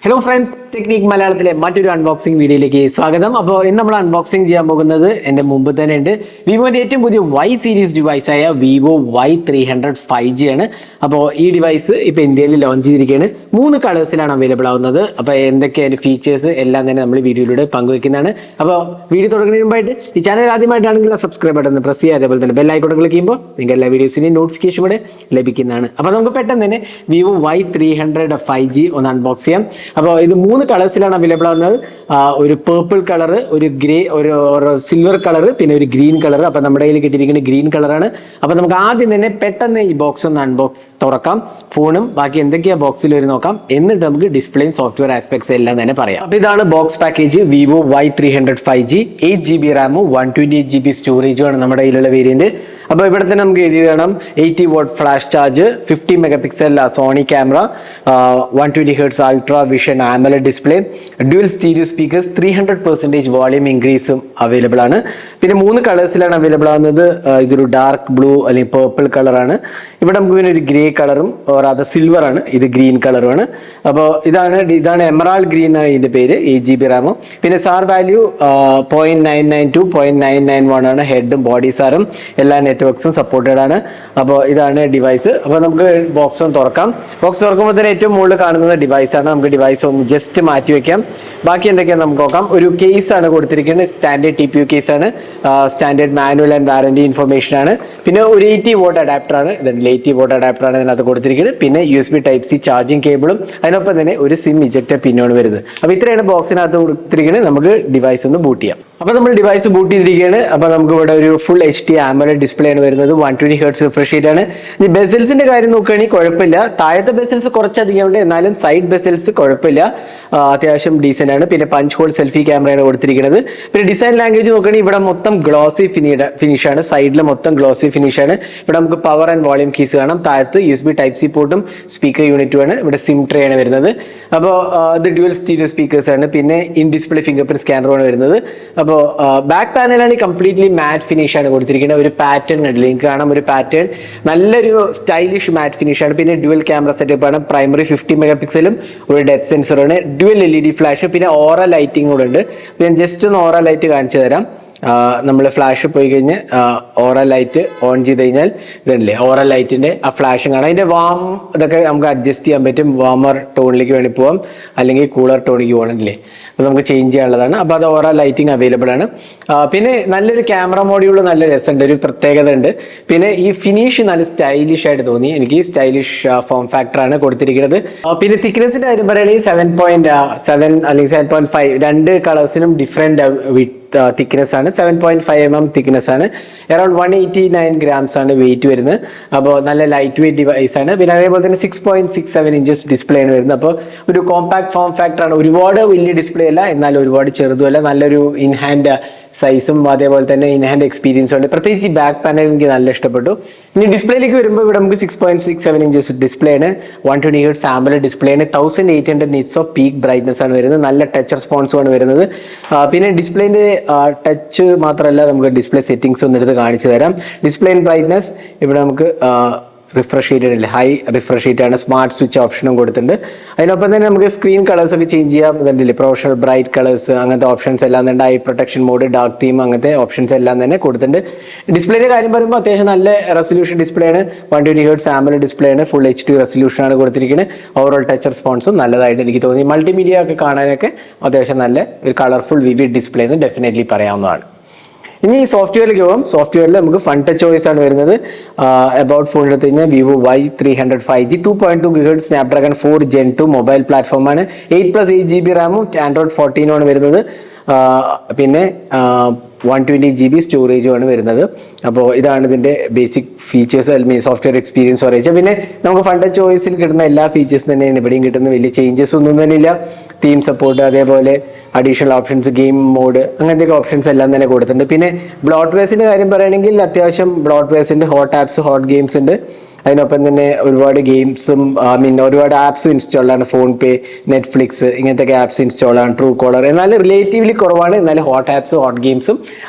Hello friends, technique മലയാളത്തിലെ മറ്റൊരു unboxing വീഡിയോയിലേക്ക് സ്വാഗതം. അപ്പോൾ ഇന്ന് നമ്മൾ അൺബോക്സിംഗ് ചെയ്യാൻ പോകുന്നത് എൻ്റെ മുമ്പ് തന്നെ ഉണ്ട് വിവോൻ്റെ ഏറ്റവും പുതിയ Y series ഡിവൈസായ Vivo Y300 5G ആണ്. അപ്പോൾ ഈ ഡിവൈസ് ഇപ്പോൾ ഇന്ത്യയിൽ ലോഞ്ച് ചെയ്തിരിക്കുകയാണ്. 3 കളേഴ്സിലാണ് അവൈലബിൾ ആവുന്നത്. അപ്പോൾ എന്തൊക്കെയാണ് ഫീച്ചേഴ്സ് എല്ലാം തന്നെ നമ്മൾ വീഡിയോയിലൂടെ പങ്കുവെക്കുന്നതാണ്. അപ്പോൾ വീഡിയോ തുടങ്ങുന്നതിന് മുമ്പായിട്ട് ഈ ചാനൽ ആദ്യമായിട്ടാണെങ്കിൽ സബ്സ്ക്രൈബ് ബട്ടൺ പ്രസ് ചെയ്യുക, അതേപോലെ തന്നെ ബെല്ലൈക്കൺ ക്ലിക്ക് ചെയ്യുമ്പോൾ നിങ്ങൾക്ക് എല്ലാ വീഡിയോസിൻ്റെയും നോട്ടിഫിക്കേഷൻ കൂടെ ലഭിക്കുന്നതാണ്. അപ്പോൾ നമുക്ക് പെട്ടെന്ന് തന്നെ വിവോ Y300 5G ഒന്ന് അൺബോക്സ് ചെയ്യാം. അപ്പോൾ ഇത് 3 കളേഴ്സിലാണ് അവൈലബിൾ ആവുന്നത്. ഒരു പേർപ്പിൾ കളർ, ഒരു ഗ്രേ, ഒരു സിൽവർ കളർ, പിന്നെ ഒരു ഗ്രീൻ കളർ. അപ്പോൾ നമ്മുടെ കയ്യിൽ കിട്ടിയിരിക്കുന്നത് ഗ്രീൻ കളറാണ്. അപ്പോൾ നമുക്ക് ആദ്യം തന്നെ പെട്ടെന്ന് ഈ ബോക്സ് ഒന്ന് അൺബോക്സ് തുറക്കാം, ഫോണും ബാക്കി എന്തൊക്കെയാണ് ബോക്സിൽ വരും നോക്കാം, എന്നിട്ട് നമുക്ക് ഡിസ്പ്ലേയും സോഫ്റ്റ്വെയർ ആസ്പെക്ട്സ് എല്ലാം തന്നെ പറയാം. അപ്പോൾ ഇതാണ് box package. Vivo Y300 5G 8GB റാമും 128GB സ്റ്റോറേജും ആണ് നമ്മുടെ കയ്യിലുള്ള വേരിയന്റ്. അപ്പോൾ ഇവിടെ തന്നെ നമുക്ക് എഴുതി വേണം 80W flash charge, 50 megapixel Sony camera, 120Hz ultra vision AMOLED display, dual stereo speakers, 300% volume ഇൻക്രീസും അവൈലബിൾ ആണ്. പിന്നെ 3 കളേഴ്സിലാണ് അവൈലബിൾ ആവുന്നത്. ഇതൊരു ഡാർക്ക് ബ്ലൂ അല്ലെങ്കിൽ പേർപ്പിൾ കളറാണ്. ഇവിടെ നമുക്ക് പിന്നെ ഒരു ഗ്രേ കളറും അത് സിൽവർ ആണ്, ഇത് ഗ്രീൻ കളറുമാണ്. അപ്പോൾ ഇതാണ് എമറാൾഡ് ഗ്രീൻ ആണ് ഇതിന്റെ പേര്. 8GB റാമും പിന്നെ സാർ വാല്യൂ 0.992 0.991 ആണ്. ഹെഡും ബോഡി സാറും എല്ലാ നെറ്റ്വർക്ക്സും സപ്പോർട്ടഡ് ആണ്. അപ്പോൾ ഇതാണ് ഡിവൈസ്. അപ്പോൾ നമുക്ക് ബോക്സ് ഒന്ന് തുറക്കാം. ബോക്സ് തുറക്കുമ്പോൾ തന്നെ ഏറ്റവും മുകളിൽ കാണുന്നത് ഡിവൈസ് ആണ്. നമുക്ക് ഡിവൈസ് ഒന്ന് ജസ്റ്റ് മാറ്റി വെക്കാം. ബാക്കി എന്തൊക്കെയാണ് നമുക്ക് നോക്കാം. ഒരു കേസ് ആണ് കൊടുത്തിരിക്കുന്നത്. സ്റ്റാൻഡേർഡ് TPU കേസ് ആണ്. Standard manual and warranty information ആണ്. പിന്നെ ഒരു 80W അഡാപ്റ്റർ ആണ്. 80W അഡാപ്റ്റർ ആണ് ഇതിനകത്ത് കൊടുത്തിരിക്കുന്നത്. പിന്നെ USB Type-C ചാർജിങ് കേബിളും അതിനൊപ്പം തന്നെ ഒരു സിം ഇജക്ടർ പിന്നാണ് വരുന്നത്. അപ്പോൾ ഇത്രയാണ് ബോക്സിനകത്ത് കൊടുത്തിരിക്കുന്നത്. നമുക്ക് ഡിവൈസ് ഒന്ന് ബൂട്ട് ചെയ്യാം. അപ്പോൾ നമ്മൾ ഡിവൈസ് ബൂട്ട് ചെയ്തിരിക്കുകയാണ്. അപ്പോൾ നമുക്ക് ഇവിടെ ഒരു ഫുൾ HD AMOLED ഡിസ്പ്ലേ ആണ് വരുന്നത്. 120Hz റിഫ്രഷ് റേറ്റ് ആണ്. ഈ ബെസൽസിന്റെ കാര്യം നോക്കുകയാണെങ്കിൽ കുഴപ്പമില്ല. താഴത്തെ ബെസൽസ് കുറച്ചധികം ഉണ്ട്, എന്നാലും സൈഡ് ബെസൽസ് കുഴപ്പമില്ല, അത്യാവശ്യം ഡീസന്റ് ആണ്. പിന്നെ പഞ്ച് ഹോൾ സെൽഫി ക്യാമറയാണ് കൊടുത്തിരിക്കുന്നത്. പിന്നെ ഡിസൈൻ ലാംഗ്വേജ് നോക്കുകയാണെങ്കിൽ ഇവിടെ മൊത്തം ഗ്ലോസി ഫിനിഷ് ആണ്. സൈഡിൽ മൊത്തം ഗ്ലോസി ഫിനിഷ് ആണ്. ഇവിടെ നമുക്ക് പവർ ആൻഡ് വോളിയം കീസ് കാണാം. താഴത്ത് USB Type-C പോർട്ടും സ്പീക്കർ യൂണിറ്റും ആണ്. ഇവിടെ സിം ട്രേ ആണ് വരുന്നത്. അപ്പോൾ ഇത് ഡ്യുവൽ സ്റ്റീരിയോ സ്പീക്കേഴ്സ് ആണ്. പിന്നെ ഇൻ ഡിസ്പ്ലേ ഫിംഗർ പ്രിന്റ് സ്കാനറുമാണ് വരുന്നത്. അപ്പോൾ ബാക്ക് പാനലാണ് കംപ്ലീറ്റ്ലി മാറ്റ് ഫിനിഷ് ആണ് കൊടുത്തിരിക്കുന്നത്. ഒരു പാറ്റേൺ ഉണ്ട്, ലിങ്ക് കാണാം. ഒരു പാറ്റേൺ നല്ലൊരു സ്റ്റൈലിഷ് മാറ്റ് ഫിനിഷ് ആണ്. പിന്നെ ഡ്യുവൽ ക്യാമറ സെറ്റപ്പ് ആണ്. പ്രൈമറി 50 മെഗാപിക്സലും ഒരു ഡെപ്ത് സെൻസറാണ്. ഡ്യുവൽ LED ഫ്ലാഷ്, പിന്നെ ഓറ ലൈറ്റിംഗ് കൂടെ ഉണ്ട്. ഞാൻ ജസ്റ്റ് ഒന്ന് ഓറ ലൈറ്റ് കാണിച്ചു തരാം. നമ്മൾ ഫ്ലാഷ് പോയി കഴിഞ്ഞ് ഓറ ലൈറ്റ് ഓൺ ചെയ്ത് കഴിഞ്ഞാൽ ഇതല്ലേ ഓറ ലൈറ്റിന്റെ ആ ഫ്ലാഷും കാണാം. അതിന്റെ വാം ഇതൊക്കെ നമുക്ക് അഡ്ജസ്റ്റ് ചെയ്യാൻ പറ്റും. വാമർ ടോണിലേക്ക് വേണ്ടി പോവാം, അല്ലെങ്കിൽ കൂളർ ടോണിലേക്ക് പോകണമെങ്കിലേ അത് നമുക്ക് ചേഞ്ച് ചെയ്യാനുള്ളതാണ്. അപ്പോൾ അത് ഓറ ലൈറ്റിംഗ് അവൈലബിൾ ആണ്. പിന്നെ നല്ലൊരു ക്യാമറ മോഡ്യൂൾ നല്ല രസമുണ്ട്, ഒരു പ്രത്യേകത ഉണ്ട്. പിന്നെ ഈ ഫിനിഷ് നല്ല സ്റ്റൈലിഷ് ആയിട്ട് തോന്നി എനിക്ക്. സ്റ്റൈലിഷ് ഫോം ഫാക്ടർ ആണ് കൊടുത്തിരിക്കുന്നത്. പിന്നെ തിക്നെസിന്റെ കാര്യം പറയുകയാണെങ്കിൽ 7.7 അല്ലെങ്കിൽ 7.5 രണ്ട് കളേഴ്സിനും ഡിഫറെന്റ് വിത്ത് തിക്നെസ് ആണ്. 7.5 mm തിക്നെസ് ആണ്. അറൌണ്ട് 189 grams ആണ് വെയിറ്റ് വരുന്നത്. അപ്പോൾ നല്ല ലൈറ്റ് വെയിറ്റ് ഡിവൈസ് ആണ്. പിന്നെ അതേപോലെ തന്നെ 6.67 inches ഡിസ്പ്ലേ ആണ് വരുന്നത്. അപ്പോൾ ഒരു കോമ്പാക്ട് ഫോം ഫാക്ടർ ആണ്. ഒരുപാട് വലിയ ഡിസ്പ്ലേ അല്ല, എന്നാൽ ഒരുപാട് ചെറുതുമല്ല. നല്ലൊരു ഇൻഹാൻഡ് സൈസും അതേപോലെ തന്നെ ഇൻഹാൻഡ് എക്സ്പീരിയൻസും ഉണ്ട്. പ്രത്യേകിച്ച് ഈ ബാക്ക് പാനൽ എനിക്ക് നല്ല ഇഷ്ടപ്പെട്ടു. ഇനി ഡിസ്പ്ലേയിലേക്ക് വരുമ്പോൾ ഇവിടെ നമുക്ക് 6.67 inches ഡിസ്പ്ലേ ആണ്. 120Hz AMOLED ഡിസ്പ്ലേ ആണ്. 1800 nits ഓഫ് പീക്ക് ബ്രൈറ്റ്നസ് ആണ് വരുന്നത്. നല്ല ടച്ച് റെസ്പോൺസും ആണ് വരുന്നത്. പിന്നെ ഡിസ്പ്ലേന്റെ ടച്ച് മാത്രമല്ല, നമുക്ക് ഡിസ്പ്ലേ സെറ്റിംഗ്സ് ഒന്ന് എടുത്ത് കാണിച്ചു തരാം. ഡിസ്പ്ലേ ബ്രൈറ്റ്നസ് ഇവിടെ നമുക്ക് റിഫ്രഷ് റേറ്റ് അല്ലേ, ഹൈ റിഫ്രഷ് റേറ്റ് ആണ്. സ്മാർട്ട് സ്വിച്ച് ഓപ്ഷനും കൊടുത്തിട്ടുണ്ട്. അതിനൊപ്പം തന്നെ നമുക്ക് സ്ക്രീൻ കളേഴ്സ് ഒക്കെ ചേഞ്ച് ചെയ്യാം. ഇതുണ്ടല്ലേ പ്രൊഫഷണൽ ബ്രൈറ്റ് കളേഴ്സ്, അങ്ങനത്തെ ഓപ്ഷൻസ് എല്ലാം തന്നെ. Eye protection mode, dark theme, അങ്ങനത്തെ ഓപ്ഷൻസ് എല്ലാം തന്നെ കൊടുത്തിട്ടുണ്ട്. ഡിസ്പ്ലേയുടെ കാര്യം പറയുമ്പോൾ അത്യാവശ്യം നല്ല റെസൊല്യൂഷൻ ഡിസ്പ്ലേ ആണ്. 120Hz AMOLED ഡിസ്പ്ലേ ആണ്. ഫുൾ HD റെസൊല്യൂഷൻ ആണ് കൊടുത്തിരിക്കുന്നത്. ഓവറോൾ ടച്ച് റെസ്പോൺസും നല്ലതായിട്ട് എനിക്ക് തോന്നി. മൾട്ടിമീഡിയ ഒക്കെ കാണാനൊക്കെ അത്യാവശ്യം നല്ല ഒരു കളർഫുൾ വിവിഡ് ഡിസ്പ്ലേ എന്ന് ഡെഫിനറ്റ്ലി പറയാവുന്നതാണ്. ഇനി ഈ സോഫ്റ്റ്വെയറിലേക്ക് പോകും. സോഫ്റ്റ്വെയറിൽ നമുക്ക് ഫൺ ടച്ച് OS ആണ് വരുന്നത്. അബൌട്ട് ഫോൺ എടുത്തു കഴിഞ്ഞാൽ Vivo Y300 5G 2.2 GHz Snapdragon 4 Gen 2 mobile പ്ലാറ്റ്ഫോമാണ്. 8+8GB റാമും Android 14 ആണ് വരുന്നത്. പിന്നെ 120GB സ്റ്റോറേജും ആണ് വരുന്നത്. അപ്പോൾ ഇതാണ് ഇതിന്റെ ബേസിക് ഫീച്ചേഴ്സ്, അല്ലെങ്കിൽ സോഫ്റ്റ്വെയർ എക്സ്പീരിയൻസ് പറയുക. പിന്നെ നമുക്ക് ഫൺ ടച്ച് OSൽ കിട്ടുന്ന എല്ലാ ഫീച്ചേഴ്സും തന്നെയാണ് ഇവിടെയും കിട്ടുന്നത്. വലിയ ചേഞ്ചസ് ഒന്നും തന്നെ ഇല്ല. തീം സപ്പോർട്ട്, അതേപോലെ അഡീഷണൽ ഓപ്ഷൻസ്, ഗെയിം മോഡ്, അങ്ങനത്തെ ഓപ്ഷൻസ് എല്ലാം തന്നെ കൊടുത്തിട്ടുണ്ട്. പിന്നെ ബ്ലോട്ട്വെയർസിന്റെ കാര്യം പറയുകയാണെങ്കിൽ അത്യാവശ്യം ബ്ലോട്ട്വെയർസ് ഉണ്ട്. ഹോട്ട് ആപ്സ്, ഹോട്ട് ഗെയിംസ് ഉണ്ട്. അതിനൊപ്പം തന്നെ ഒരുപാട് ഗെയിംസും ഒരുപാട് ആപ്സും ഇൻസ്റ്റാൾ ആണ്. ഫോൺ പേ, നെറ്റ്ഫ്ലിക്സ് ഇങ്ങനത്തെ ആപ്സ് ഇൻസ്റ്റാൾ ആണ്. ട്രൂ കോളർ എന്നാൽ റിലേറ്റീവ്ലി കുറവാണ്. എന്നാലും ഹോട്ട് ആപ്സ്, ഹോട്ട് ഗെയിംസും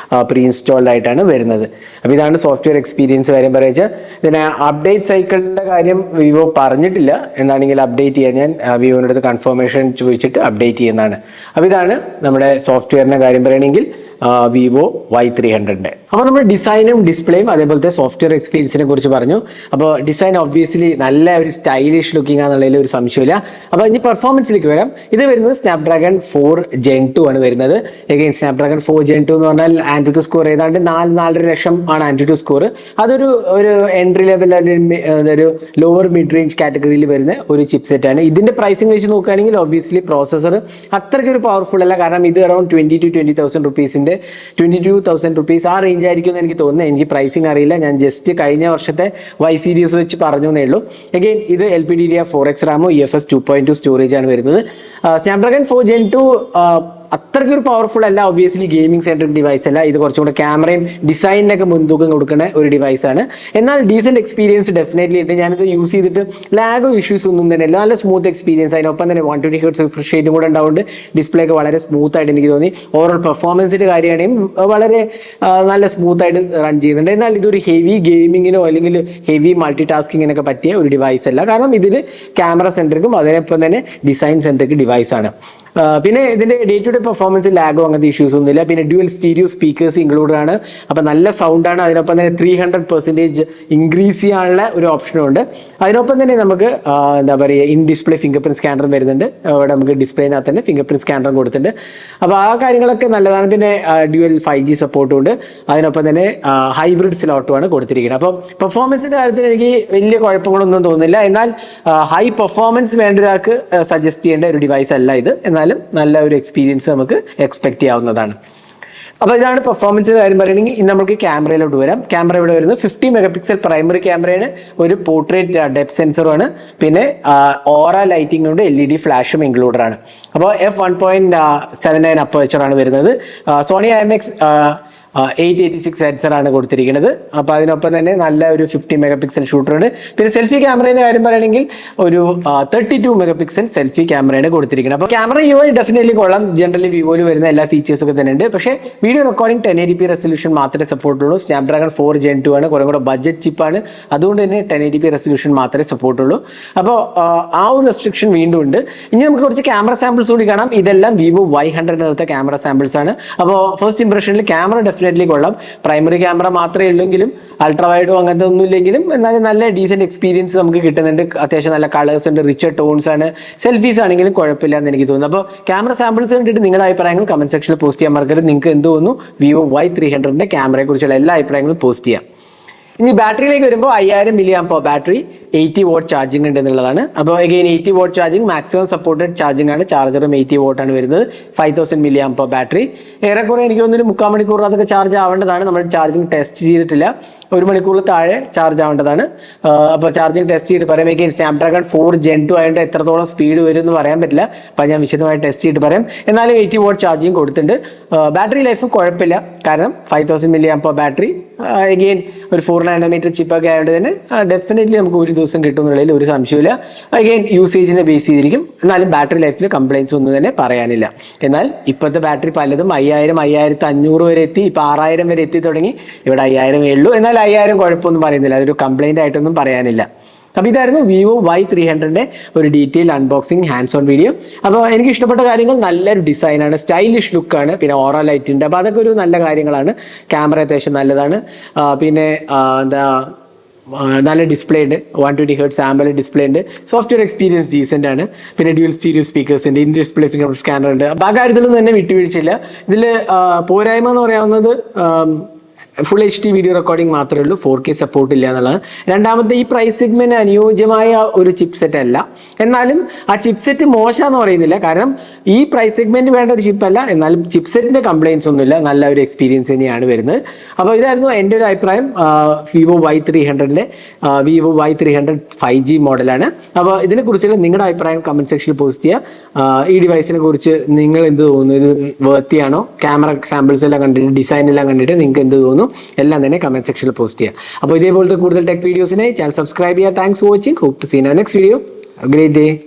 പ്രീ ഇൻസ്റ്റാൾഡ് ആയിട്ടാണ് വരുന്നത്. അപ്പോൾ ഇതാണ് സോഫ്റ്റ്വെയർ എക്സ്പീരിയൻസ് കാര്യം പറയുക. ഇതിന് അപ്ഡേറ്റ് സൈക്കിളിന്റെ കാര്യം വിവോ പറഞ്ഞിട്ടില്ല. എന്നാണെങ്കിൽ അപ്ഡേറ്റ് ചെയ്യാൻ ഞാൻ വിവോയുടെ അടുത്ത് കൺഫർമേഷൻ ചോദിച്ചിട്ട് അപ്ഡേറ്റ് ചെയ്യുന്നതാണ്. അപ്പോൾ ഇതാണ് നമ്മുടെ സോഫ്റ്റ്വെയറിന്റെ കാര്യം പറയുകയാണെങ്കിൽ വിവോ Y300. അപ്പോൾ നമ്മൾ ഡിസൈനും ഡിസ്പ്ലേയും അതേപോലത്തെ സോഫ്റ്റ്വെയർ എക്സ്പീരിയൻസിനെ കുറിച്ച് പറഞ്ഞു. അപ്പോൾ ഡിസൈൻ ഒബ്വിയസ്ലി നല്ല ഒരു സ്റ്റൈലിഷ് ലുക്കിംഗ് ആണെന്നുള്ളതിൽ ഒരു സംശയമില്ല. അപ്പോൾ ഇനി പെർഫോമൻസിലേക്ക് വരാം. ഇത് വരുന്നത് സ്നാപ്ഡ്രാഗൺ 4 Gen 2 ആണ് വരുന്നത്. എഗെയിൻ സ്നാപ്ഡ്രാഗൺ 4 Gen 2 എന്ന് പറഞ്ഞാൽ ആൻറ്റുറ്റു സ്കോർ ഏതാണ്ട് 4-4.5 ലക്ഷം ആണ് ആൻറ്റുറ്റു സ്കോർ. അതൊരു എൻട്രി ലെവൽ, ഒരു ലോവർ മിഡ് റേഞ്ച് കാറ്റഗറിയിൽ വരുന്ന ഒരു ചിപ്പ് സെറ്റ് ആണ്. ഇതിന്റെ പ്രൈസിംഗ് വെച്ച് നോക്കുകയാണെങ്കിൽ ഒബ്വിയസ്ലി പ്രോസസർ അത്രയ്ക്ക് ഒരു പവർഫുൾ അല്ല. കാരണം ഇത് അറൌണ്ട് 20,000 റുപ്പീസിന്റെ 22,000 റുപ്പീസ് ആ റേഞ്ച് ആയിരിക്കും എന്ന് എനിക്ക് തോന്നുന്നത്. എനിക്ക് പ്രൈസിങ് അറിയില്ല. ഞാൻ ജസ്റ്റ് കഴിഞ്ഞ വർഷത്തെ Y സീരീസ് വെച്ച് പറഞ്ഞു എന്നേ ഉള്ളൂ. അഗെയിൻ ഇത് LPDDR4X റാമോ UFS 2.2 സ്റ്റോറേജ് ആണ് വരുന്നത്. സ്നാപ്ഡ്രാഗൺ 4 Gen 2 അത്രയ്ക്ക് ഒരു പവർഫുൾ അല്ല. ഒബ്വിയസ്ലി ഗെയിമിംഗ് സെൻട്രിക് ഡിവൈസ് അല്ല. ഇത് കുറച്ചും കൂടെ ക്യാമറയും ഡിസൈനിനൊക്കെ മുൻതൂക്കം കൊടുക്കുന്ന ഒരു ഡിവൈസ് ആണ്. എന്നാൽ ഡീസെന്റ് എക്സ്പീരിയൻസ് ഡെഫിനറ്റ്ലി ഉണ്ട്. ഞാനിത് യൂസ് ചെയ്തിട്ട് ലാഗോ ഇഷ്യൂസ് ഒന്നും തന്നെ ഇല്ല. നല്ല സ്മൂത്ത് എക്സ്പീരിയൻസ്. അതിനൊപ്പം തന്നെ 120 Hz റിഫ്രഷ് റേറ്റും കൂടെ ഉണ്ടാവുകൊണ്ട് ഡിസ്പ്ലേ ഒക്കെ വളരെ സ്മൂത്ത് ആയിട്ട് എനിക്ക് തോന്നി. ഓവറോൾ പെർഫോമൻസിന്റെ കാര്യമാണെങ്കിൽ വളരെ നല്ല സ്മൂത്ത് ആയിട്ട് റൺ ചെയ്യുന്നുണ്ട്. എന്നാൽ ഇതൊരു ഹെവി ഗെയിമിങ്ങിനോ അല്ലെങ്കിൽ ഹെവി മൾട്ടി ടാസ്കിങ്ങിനൊക്കെ പറ്റിയ ഒരു ഡിവൈസ് അല്ല. കാരണം ഇതിൽ ക്യാമറ സെൻട്രിക്കും അതിനൊപ്പം തന്നെ ഡിസൈൻ സെൻട്രിക് ഡിവൈസ് ആണ്. പിന്നെ ഇതിന്റെ ഡേ ടു ഡേ പെർഫോമൻസ് ലാഗോ അങ്ങനത്തെ ഇഷ്യൂസ് ഒന്നുമില്ല. പിന്നെ ഡ്യുവൽ സ്റ്റീരിയോ സ്പീക്കേഴ്സ് ഇൻക്ലൂഡഡ് ആണ്. അപ്പം നല്ല സൗണ്ടാണ്. അതിനൊപ്പം തന്നെ 300% ഇൻക്രീസ് ചെയ്യാനുള്ള ഒരു ഓപ്ഷനും ഉണ്ട്. അതിനൊപ്പം തന്നെ നമുക്ക് എന്താ പറയുക, ഇൻ ഡിസ്പ്ലേ ഫിംഗർ പ്രിന്റ് സ്കാനറും വരുന്നുണ്ട്. അവിടെ നമുക്ക് ഡിസ്പ്ലേനകത്ത് തന്നെ ഫിംഗർ പ്രിന്റ് സ്കാനറും കൊടുത്തിട്ടുണ്ട്. അപ്പോൾ ആ കാര്യങ്ങളൊക്കെ നല്ലതാണ്. പിന്നെ ഡ്യുവൽ 5G സപ്പോർട്ടും ഉണ്ട്. അതിനൊപ്പം തന്നെ ഹൈബ്രിഡ് സ്ലോട്ടുമാണ് കൊടുത്തിരിക്കുന്നത്. അപ്പോൾ പെർഫോമൻസിന്റെ കാര്യത്തിൽ എനിക്ക് വലിയ കുഴപ്പങ്ങളൊന്നും തോന്നുന്നില്ല. എന്നാൽ ഹൈ പെർഫോമൻസ് വേണ്ട ഒരാൾക്ക് സജസ്റ്റ് ചെയ്യേണ്ട ഒരു ഡിവൈസ് അല്ല ഇത്. എന്നാലും നല്ല ഒരു എക്സ്പീരിയൻസ് നമുക്ക് എക്സ്പെക്ട് ചെയ്യാവുന്നതാണ്. അപ്പോൾ ഇതാണ് പെർഫോമൻസിന്റെ കാര്യം പറയുകയാണെങ്കിൽ. ഇനി നമുക്ക് ക്യാമറയിലോട്ട് വരാം. ക്യാമറ ഇവിടെ വരുന്നത് 50 മെഗാപിക്സൽ പ്രൈമറി ക്യാമറയാണ്. ഒരു പോർട്രേറ്റ് ഡെപ്ത് സെൻസറുമാണ്. പിന്നെ ഓറ ലൈറ്റിംഗ് കൊണ്ട് LED ഫ്ലാഷും ഇൻക്ലൂഡഡ് ആണ്. അപ്പോൾ f1.79 അപ്പർച്ചറാണ് വരുന്നത്. സോണി IMX 886 സെൻസർ ആണ് കൊടുത്തിരിക്കുന്നത്. അപ്പോൾ അതിനൊപ്പം തന്നെ നല്ല ഒരു 50 മെഗാപിക്സൽ ഷൂട്ടറുണ്ട്. പിന്നെ സെൽഫി ക്യാമറയുടെ കാര്യം പറയുകയാണെങ്കിൽ ഒരു 32 മെഗാപിക്സൽ സെൽഫി ക്യാമറയാണ് കൊടുത്തിരിക്കുന്നത്. അപ്പോൾ ക്യാമറ UI ഡെഫിനറ്റ്ലി കൊള്ളാം. ജനറലി വിവോയിൽ വരുന്ന എല്ലാ ഫീച്ചേഴ്സ് ഒക്കെ തന്നെ ഉണ്ട്. പക്ഷേ വീഡിയോ റെക്കോർഡിംഗ് 1080p റെസൊല്യൂഷൻ മാത്രമേ സപ്പോർട്ടുള്ളൂ. സ്നാപ്ഡ്രാഗൺ 4 Gen 2 ആണ്. കുറേ കൂടെ ബഡ്ജറ്റ് ചിപ്പാണ്. അതുകൊണ്ട് തന്നെ 1080p റെസൊല്യൂഷൻ മാത്രമേ സപ്പോർട്ടുള്ളൂ. അപ്പോൾ ആ ഒരു റെസ്ട്രിക്ഷൻ വീണ്ടും ഉണ്ട്. ഇനി നമുക്ക് കുറച്ച് ക്യാമറ സാമ്പിൾസ് കൂടി കാണാം. ഇതെല്ലാം വിവോ Y100 ക്യാമറ സാമ്പിൾസ് ആണ്. അപ്പോൾ ഫസ്റ്റ് ഇംപ്രഷനിൽ ക്യാമറ ഡെഫിനറ്റ്ലി കൊള്ളാം. പ്രൈമറി ക്യാമറ മാത്രമേ ഉള്ളെങ്കിലും അൾട്രാ വൈഡോ അങ്ങനത്തെ ഒന്നും ഇല്ലെങ്കിലും എന്നാലും നല്ല ഡീസെന്റ് എക്സ്പീരിയൻസ് നമുക്ക് കിട്ടുന്നുണ്ട്. അത്യാവശ്യം നല്ല കളേഴ്സ് ഉണ്ട്, റിച്ച് ടോൺസ് ആണ്. സെൽഫീസ് ആണെങ്കിലും കുഴപ്പമില്ല എന്ന് എനിക്ക് തോന്നുന്നു. അപ്പോൾ ക്യാമറ സാമ്പിൾസ് കണ്ടിട്ട് നിങ്ങളുടെ അഭിപ്രായങ്ങൾ കമന്റ് സെക്ഷനിൽ പോസ്റ്റ് ചെയ്യാൻ മറക്കരുത്. നിങ്ങൾക്ക് എന്ത് തോന്നുന്നു വിവോ Y300 ക്യാമറയെ കുറിച്ചുള്ള എല്ലാ അഭിപ്രായങ്ങളും പോസ്റ്റ് ചെയ്യാം. ഇനി ബാറ്ററിയിലേക്ക് വരുമ്പോൾ 5000 mAh ബാറ്ററി, 80 വാട്ട് ചാർജിങ് ഉണ്ട് എന്നുള്ളതാണ്. അപ്പോൾ again 80 what charging maximum supported charging ആണ്. ചാർജറും 80 വാട്ടാണ് വരുന്നത്. 5000 mAh ബാറ്ററി. ഏറെക്കുറെ എനിക്ക് തോന്നുന്നു 3/4 മണിക്കൂർ അതൊക്കെ ചാർജ് ആവേണ്ടതാണ്. നമ്മൾ ചാർജിങ് ടെസ്റ്റ് ചെയ്തിട്ടില്ല. 1 മണിക്കൂറിൽ താഴെ ചാർജ് ആവേണ്ടതാണ്. അപ്പോൾ ചാർജിങ് ടെസ്റ്റ് ചെയ്തിട്ട് പറയാം. അഗെയിൻ സ്നാപ്ഡ്രാഗൺ 4 Gen 2 ആയതുകൊണ്ട് എത്രത്തോളം സ്പീഡ് വരും എന്ന് പറയാൻ പറ്റില്ല. അപ്പോൾ ഞാൻ വിശദമായി ടെസ്റ്റ് ചെയ്തിട്ട് പറയാം. എന്നാലും 80 വാട്ട് ചാർജിങ് കൊടുത്തിട്ടുണ്ട്. ബാറ്ററി ലൈഫ് കുഴപ്പമില്ല. കാരണം 5000 mAh ബാറ്ററി, അഗെയിൻ ഒരു 4 nanometer ചിപ്പൊക്കെ ആയതുകൊണ്ട് തന്നെ ഡെഫിനറ്റ്ലി നമുക്ക് ഒരു ദിവസം കിട്ടുന്നുള്ളതിൽ ഒരു സംശയമില്ല. അഗെയിൻ യൂസേജിനെ ബേസ് ചെയ്തിരിക്കും. എന്നാലും ബാറ്ററി ലൈഫിൽ കംപ്ലൈൻറ്റ്സ് ഒന്നും തന്നെ പറയാനില്ല. എന്നാൽ ഇപ്പോഴത്തെ ബാറ്ററി പലതും 5000, 5500 വരെ എത്തി. ഇപ്പോൾ 6000 വരെ എത്തി തുടങ്ങി. ഇവിടെ 5000 ഉള്ളൂ. എന്നാൽ 5000 കുഴപ്പമൊന്നും പറയുന്നില്ല. അതൊരു കംപ്ലൈന്റ് ആയിട്ടൊന്നും പറയാനില്ല. അപ്പോൾ ഇതായിരുന്നു വിവോ Y300 ഒരു detail unboxing hands on video. അപ്പോൾ എനിക്ക് ഇഷ്ടപ്പെട്ട കാര്യങ്ങൾ നല്ലൊരു ഡിസൈനാണ്, സ്റ്റൈലിഷ് ലുക്കാണ്, പിന്നെ ഓറ ലൈറ്റ് ഉണ്ട്. അപ്പോൾ അതൊക്കെ ഒരു നല്ല കാര്യങ്ങളാണ്. ക്യാമറ അത്യാവശ്യം നല്ലതാണ്. പിന്നെ എന്താ നല്ല ഡിസ്പ്ലേ ഉണ്ട്. 120 Hz ആംബുലൻസ് ഡിസ്പ്ലേ ഉണ്ട്. സോഫ്റ്റ്വെയർ എക്സ്പീരിയൻസ് ഡീസെന്റ് ആണ്. പിന്നെ ഡ്യുവൽ സ്റ്റീരിയോ സ്പീക്കേഴ്സ് ഉണ്ട്. ഇൻ ഡിസ്പ്ലേ ഫിംഗർ സ്കാനർ ഉണ്ട്. അപ്പോൾ ആ കാര്യത്തിലൊന്നും തന്നെ വിട്ടുവീഴ്ചയില്ല. ഇതിൽ പോരായ്മ എന്ന് പറയാവുന്നത് ഫുൾ HD വീഡിയോ റെക്കോർഡിംഗ് മാത്രമേ ഉള്ളൂ. 4K സപ്പോർട്ട് ഇല്ല എന്നുള്ളതാണ്. രണ്ടാമത്തെ, ഈ പ്രൈസ് സെഗ്മെന്റ് അനുയോജ്യമായ ഒരു ചിപ്പ് സെറ്റ് അല്ല. എന്നാലും ആ ചിപ്പ് സെറ്റ് മോശമെന്ന് പറയുന്നില്ല. കാരണം ഈ പ്രൈസ് സെഗ്മെന്റ് വേണ്ട ഒരു ചിപ്പല്ല. എന്നാലും ചിപ്പ് സെറ്റിന്റെ കംപ്ലൈൻസ് ഒന്നുമില്ല. നല്ല ഒരു എക്സ്പീരിയൻസ് തന്നെയാണ് വരുന്നത്. അപ്പോൾ ഇതായിരുന്നു എൻ്റെ ഒരു അഭിപ്രായം. വിവോ Y300 5G മോഡലാണ്. അപ്പോൾ ഇതിനെക്കുറിച്ചുള്ള നിങ്ങളുടെ അഭിപ്രായം കമന്റ് സെക്ഷനിൽ പോസ്റ്റ് ചെയ്യുക. ഈ ഡിവൈസിനെ കുറിച്ച് നിങ്ങൾ എന്ത് തോന്നുന്നു? ഇത് വർത്തിയാണോ? ക്യാമറ സാമ്പിൾസ് എല്ലാം കണ്ടിട്ട്, ഡിസൈൻ എല്ലാം കണ്ടിട്ട് നിങ്ങൾക്ക് എന്ത് തോന്നുന്നു? തോന്നുന്നു എല്ലാം തന്നെ കമന്റ് സെക്ഷനിൽ പോസ്റ്റ് ചെയ്യുക. അപ്പോൾ ഇതേപോലത്തെ കൂടുതൽ ടെക് വീഡിയോസിനായി ചാനൽ സബ്സ്ക്രൈബ് ചെയ്യുക. Thanks for watching. Hope to see in next video. Great day.